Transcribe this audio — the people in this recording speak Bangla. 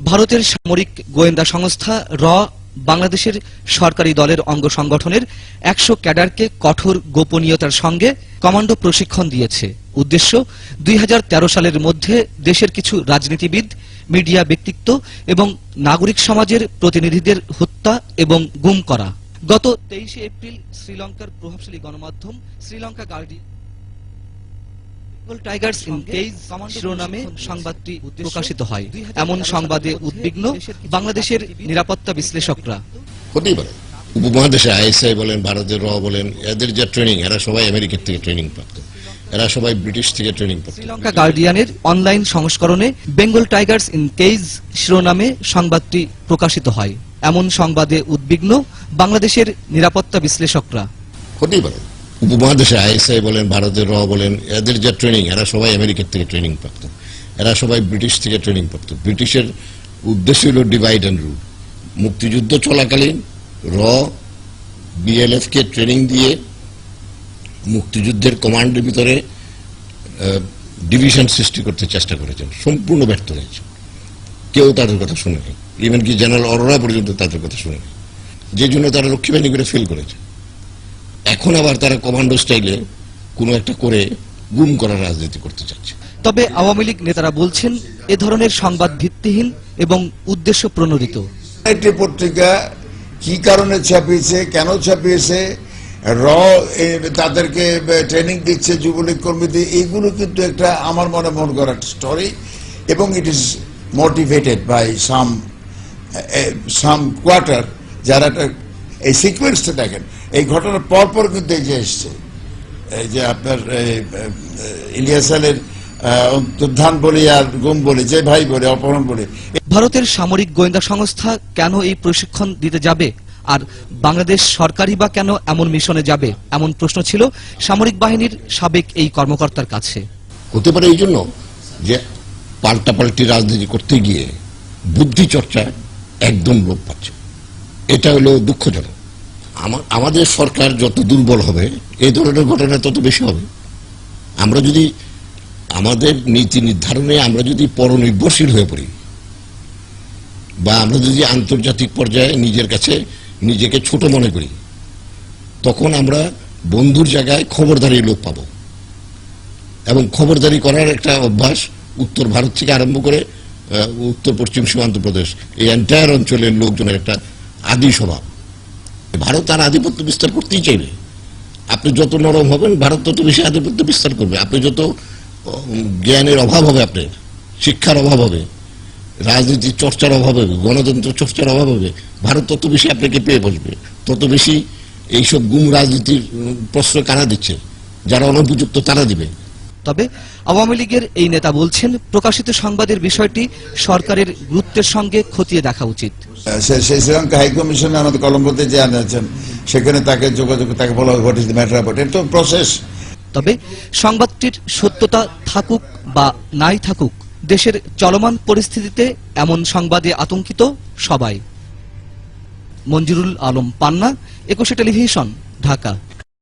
ভারতের সামরিক গোয়েন্দা সংস্থা র বাংলাদেশের সরকারি দলের অঙ্গ সংগঠনের ১০০ ক্যাডারকে কঠোর গোপনীয়তার সঙ্গে কমান্ডো প্রশিক্ষণ দিয়েছে। উদ্দেশ্য ২০১৩ সালের মধ্যে দেশের কিছু রাজনীতিবিদ, মিডিয়া ব্যক্তিত্ব এবং নাগরিক সমাজের প্রতিনিধিদের হত্যা এবং গুম করা। গত ২৩ এপ্রিল শ্রীলঙ্কার প্রভাবশালী গণমাধ্যম Sri Lanka guardian Bengal Tigers in cage শিরোনামে সংবাদটি প্রকাশিত হয়। এমন সংবাদে উদ্বিগ্ন বাংলাদেশের নিরাপত্তা বিশ্লেষকরা। হতেই পারে উপমহাদেশে আইএসআই বলেন, ভারতের র বলেন, এদের যে ট্রেনিং, এরা সবাই আমেরিকার থেকে ট্রেনিং প্রাপ্ত, এরা সবাই ব্রিটিশ থেকে ট্রেনিং প্রাপ্ত। শ্রীলঙ্কা গার্ডিয়ানের অনলাইন সংস্করণে বেঙ্গল টাইগার্স ইন কেজ শিরোনামে সংবাদটি প্রকাশিত হয়। এমন সংবাদে উদ্বিগ্ন বাংলাদেশের নিরাপত্তা বিশ্লেষকরা। হতেই পারে উপমহাদেশে আইএসআই বলেন, ভারতের র বলেন, এদের যে ট্রেনিং, এরা সবাই আমেরিকার থেকে ট্রেনিং প্রাপ্ত, এরা সবাই ব্রিটিশ থেকে ট্রেনিং প্রাপ্ত। ব্রিটিশের উদ্দেশ্য হল ডিভাইড অ্যান্ড রুল। মুক্তিযুদ্ধ চলাকালীন র বিএলএফ কে ট্রেনিং দিয়ে মুক্তিযুদ্ধের কমান্ডের ভিতরে ডিভিশন সৃষ্টি করতে চেষ্টা করেছেন, সম্পূর্ণ ব্যর্থ হয়েছে। কেউ তাদের কথা শুনেনি, ইভেন কি জেনারেল অরোরা পর্যন্ত তাদের কথা শুনেনি, যে জন্য তারা রক্ষী বাহিনী করে ফেল করেছে। এখন আবার তারা কমান্ডো স্টাইলে কোনো একটা করে গুম করার রাজনীতি করতে চাচ্ছে। তবে আওয়ামী লীগ নেতারা বলছেন এ ধরনের সংবাদ ভিত্তিহীন এবং উদ্দেশ্য প্রণোদিত। একটি পত্রিকা কি কারণে ছাপিয়েছে, কেন ছাপিয়েছে, র তাদেরকে ট্রেনিং দিচ্ছে যুবলীগ কর্মীদের, এইগুলো কিন্তু একটা আমার মন করা স্টোরি, এবং it is motivated by some quarter. যারা এই সিকোয়েন্সটা দেখেন, এই ঘটনার পরপর কিন্তু এই যে এসছে, এই যে আপনার ইলিয়াস আলীর উত্থান বলি আর গুম বলি, যে ভাই বলে, অপহরণ বলি। ভারতের সামরিক গোয়েন্দা সংস্থা কেন এই প্রশিক্ষণ দিতে যাবে, আর বাংলাদেশ সরকারই বা কেন এমন মিশনে যাবে, এমন প্রশ্ন ছিল সামরিক বাহিনীর সাবেক এই কর্মকর্তার কাছে। হতে পারে এই জন্য যে পাল্টাপাল্টি রাজনীতি করতে গিয়ে বুদ্ধি চর্চা একদম লোপ পাচ্ছে। এটা হলো দুঃখজনক। আমাদের সরকার যত দুর্বল হবে, এই ধরনের ঘটনা তত বেশি হবে। আমরা যদি আমাদের নীতি নির্ধারণে আমরা যদি পরনির্ভরশীল হয়ে পড়ি, বা আমরা যদি আন্তর্জাতিক পর্যায়ে নিজের কাছে নিজেকে ছোট মনে করি, তখন আমরা বন্ধুর জায়গায় খবরদারি লোপ পাবো। এবং খবরদারি করার একটা অভ্যাস উত্তর ভারত থেকে আরম্ভ করে উত্তর পশ্চিম সীমান্ত প্রদেশ, এই এন্টায়ার অঞ্চলের লোকজনের একটা আদি স্বভাব। ভারত তার আধিপত্য বিস্তার করতেই চাইবে। আপনি যত নরম হবেন, ভারত তত বেশি আধিপত্য বিস্তার করবে। আপনি যত জ্ঞানের অভাব হবে, আপনার শিক্ষার অভাব হবে, রাজনীতির চর্চার অভাব হবে, গণতন্ত্র চর্চার অভাব হবে, ভারত তত বেশি আপনাকে পেয়ে বসবে। তত বেশি এইসব গুম রাজনীতির প্রশ্রয় কারা দিচ্ছে, যারা অনুপযুক্ত তারা দিবে। তবে আওয়ামী লীগের এই নেতা বলছেন, প্রকাশিত সংবাদের বিষয়টি সরকারের গুরুত্বের সঙ্গে খতিয়ে দেখা উচিত। সেই শ্রীলঙ্কা হাইকমিশনে আমাদের কলম্বোতে যে আনেছেন, সেখানে তাকে যোগাযোগ, তাকে বলা what is the matter about it, তো প্রসেস। তবে সংবাদটির সত্যতা থাকুক বা নাই থাকুক, দেশের চলমান পরিস্থিতিতে এমন সংবাদে আতঙ্কিত সবাই। মঞ্জুরুল আলম পান্না, ২১ টেলিভিশন, ঢাকা।